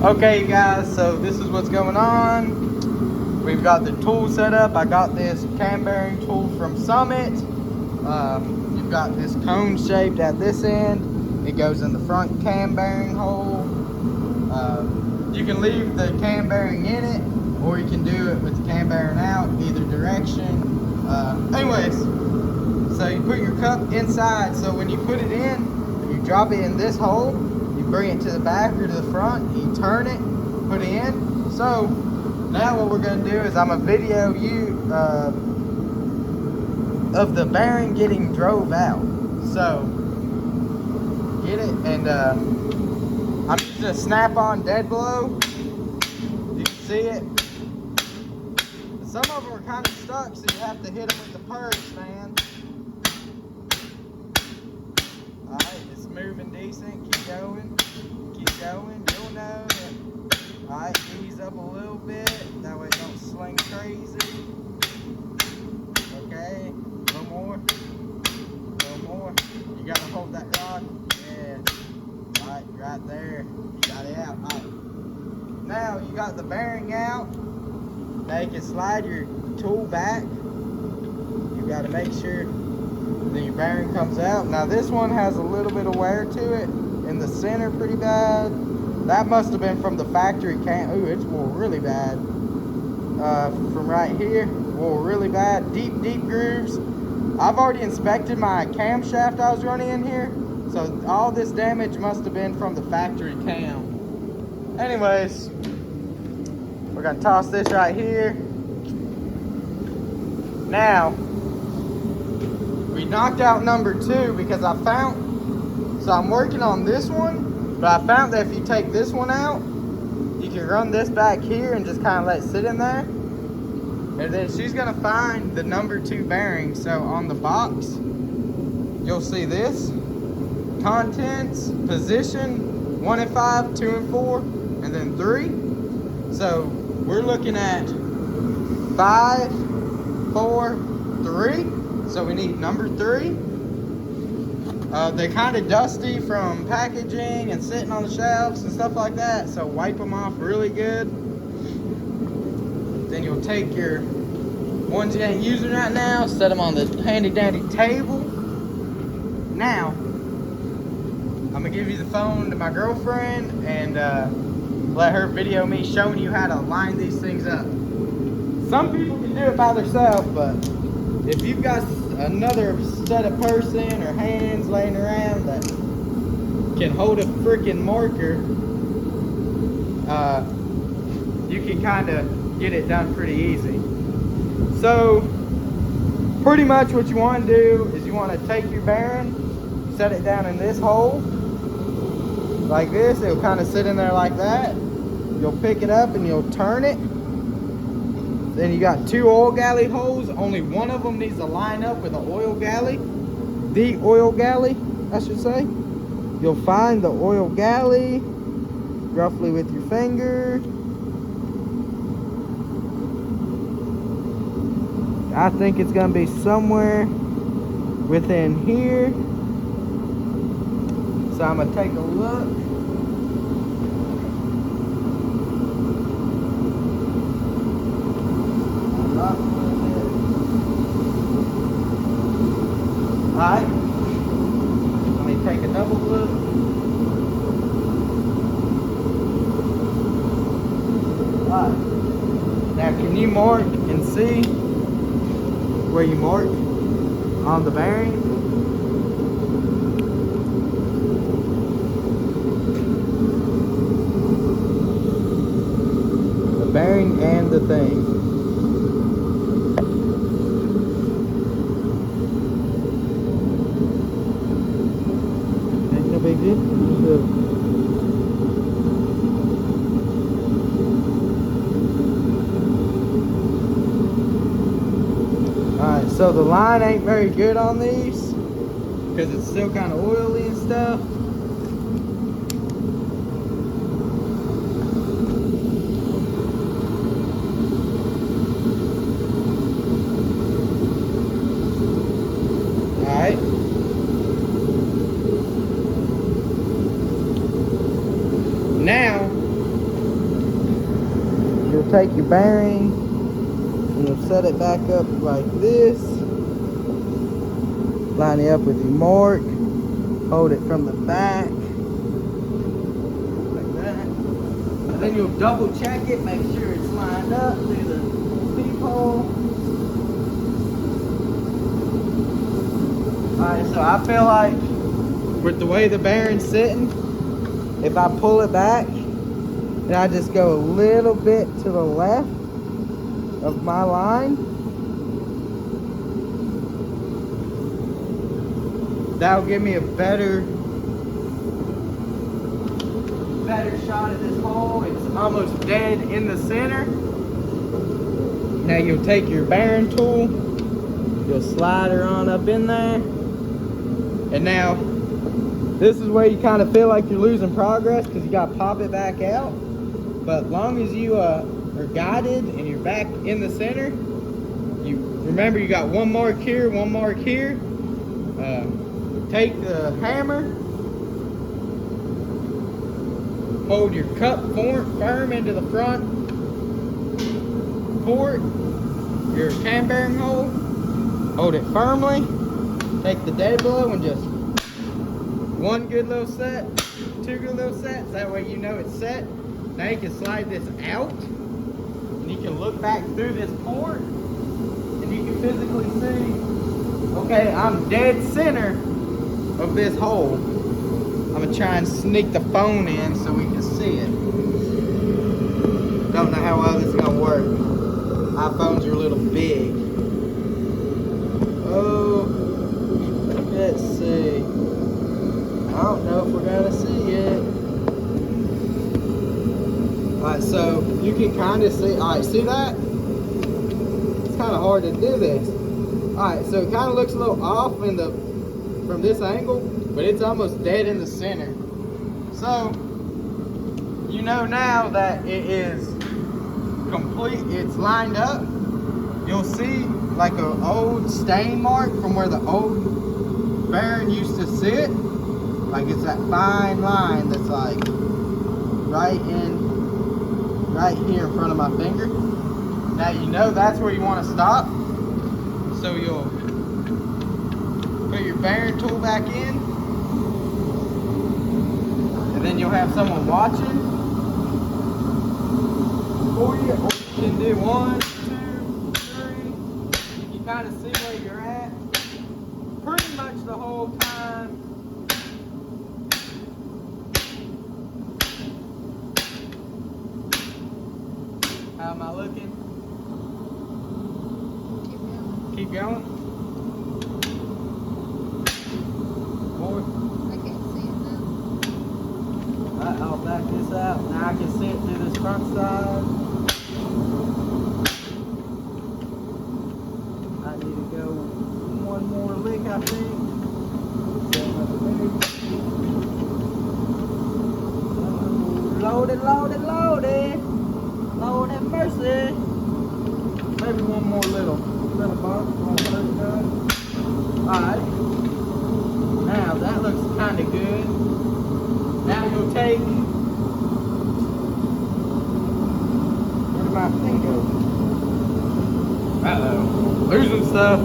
Okay guys, so this is what's going on. We've got the tool set up. I got this cam bearing tool from Summit. You've got this cone shaped at this end. It goes in the front cam bearing hole. You can leave the cam bearing in it, or you can do it with the cam bearing out, either direction. Anyways, so you put your cup inside. So when you put it in, you drop it in this hole. You bring it to the back or to the front, you turn it, put it in. So now what we're gonna do is I'm gonna video you of the bearing getting drove out. So get it, and I'm using a snap-on dead blow. You can see it. Some of them are kind of stuck, so you have to hit them with the purse, man. Alright, it's moving decent. Keep going. Keep going. You'll know that. Alright, ease up a little bit. That way it don't sling crazy. Okay. A little more. A little more. You gotta hold that rod. Yeah. Alright, right there. You got it out. Alright. Now you got the bearing out. Now you can slide your tool back. You gotta make sure that your bearing comes out. Now this one has a little bit of wear to it in the center, pretty bad. That must have been from the factory cam. Ooh, it's wore really bad. From right here, wore really bad. Deep grooves. I've already inspected my camshaft I was running in here, so all this damage must have been from the factory cam. Anyways, we're gonna toss this right here. Now, we knocked out number 2 because I found, so I'm working on this one, but I found that if you take this one out, you can run this back here and just kind of let it sit in there. And then she's gonna find the number 2 bearing. So on the box, you'll see this, contents, position, 1 and 5, 2 and 4, and then 3. So we're looking at 5, 4, 3. So we need number 3. They're kind of dusty from packaging and sitting on the shelves and stuff like that. So wipe them off really good. Then you'll take your ones you ain't using right now, set them on the handy dandy table. Now, I'm gonna give you the phone to my girlfriend and let her video me showing you how to line these things up. Some people can do it by themselves, but if you've got another set of person or hands laying around that can hold a freaking marker, you can kind of get it done pretty easy. So pretty much what you want to do is you want to take your bearing, set it down in this hole like this. It'll kind of sit in there like that. You'll pick it up and you'll turn it. Then you got 2 oil galley holes. Only one of them needs to line up with an oil galley. The oil galley, I should say. You'll find the oil galley roughly with your finger. I think it's gonna be somewhere within here. So I'm gonna take a look. Alright, let me take a double look. Alright, now can you mark and see where you mark on the bearing? The bearing and the thing. Ain't no big deal. Alright, so the line ain't very good on these because it's still kind of oily and stuff. Alright. Now, you'll take your bearing and you'll set it back up like this. Line it up with your mark. Hold it from the back. Like that. And then you'll double check it, make sure it's lined up through the peephole. Alright, so I feel like with the way the bearing's sitting, if I pull it back and I just go a little bit to the left of my line, that'll give me a better shot at this hole. It's almost dead in the center. Now you'll take your bearing tool, you'll slide her on up in there, and now this is where you kind of feel like you're losing progress because you got to pop it back out. But as long as you are guided and you're back in the center, you remember you got one mark here, one mark here. Take the hammer, hold your cup firm into the front port, your cam bearing hole, hold it firmly, take the dead blow and just one good little set, two good little sets, that way you know it's set. Now you can slide this out and you can look back through this port and you can physically see, okay, I'm dead center of this hole. I'm gonna try and sneak the phone in so we can see it. Don't know how well this is gonna work. iPhones are a little big. Oh, let's see. I don't know if we're gonna see it. Alright, so you can kind of see, alright, see that? It's kind of hard to do this. Alright, so it kind of looks a little off from this angle, but it's almost dead in the center. So, you know now that it is complete, it's lined up. You'll see like an old stain mark from where the old bearing used to sit. Like it's that fine line that's like right here in front of my finger. Now you know that's where you want to stop. So you'll put your bearing tool back in, and then you'll have someone watching for you. Or you can do 1, 2, 3. You kind of see where you're at pretty much the whole time. How am I looking? Keep going. More. I can't see it now. Alright, I'll back this out. Now I can see it through this front side. I need to go one more lick, I think. Loaded, loaded, loaded. Lord have mercy. Maybe one more little bump. Alright. Now that looks kind of good. Now you'll take. Where did my thing go? Uh-oh. Losing stuff.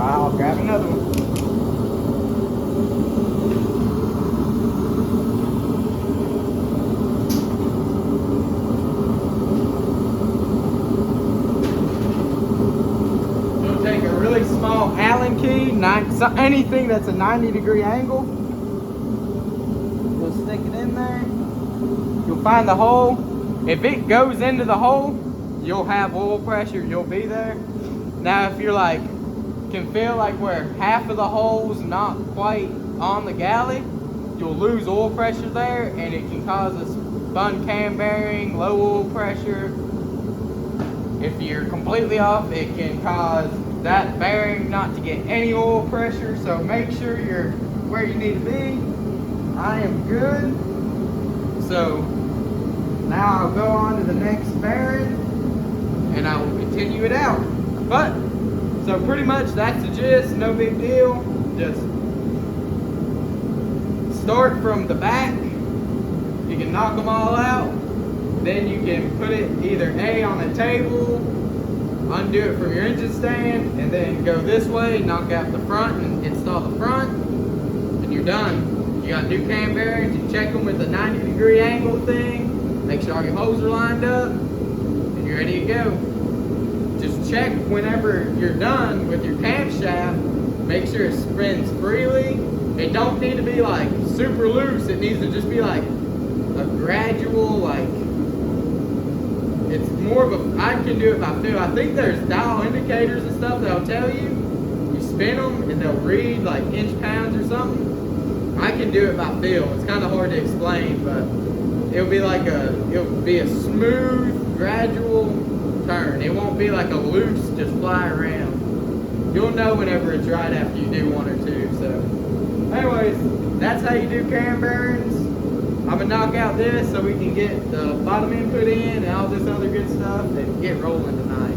I'll grab another one. Small Allen key, anything that's a 90-degree angle. You'll stick it in there. You'll find the hole. If it goes into the hole, you'll have oil pressure. You'll be there. Now, if you're like, can feel like where half of the hole's not quite on the galley, you'll lose oil pressure there, and it can cause a spun cam bearing, low oil pressure. If you're completely off, it can cause that bearing not to get any oil pressure. So make sure you're where you need to be. I am good. So now I'll go on to the next bearing and I will continue it out. But so pretty much that's the gist. No big deal. Just start from the back. You can knock them all out, then you can put it either A on a table, undo it from your engine stand, and then go this way, knock out the front and install the front, and you're done. You got new cam bearings, you check them with the 90-degree angle thing, make sure all your holes are lined up, and you're ready to go. Just check whenever you're done with your camshaft, make sure it spins freely. It don't need to be like super loose, it needs to just be like a gradual, like, it's more of a, I can do it by feel. I think there's dial indicators and stuff that'll tell you. You spin them and they'll read like inch pounds or something. I can do it by feel. It's kind of hard to explain, but it'll be like it'll be a smooth, gradual turn. It won't be like a loose, just fly around. You'll know whenever it's right after you do one or two. So, anyways, that's how you do cam bearings. I'm gonna knock out this so we can get the bottom input in and all this other good stuff and get rolling tonight.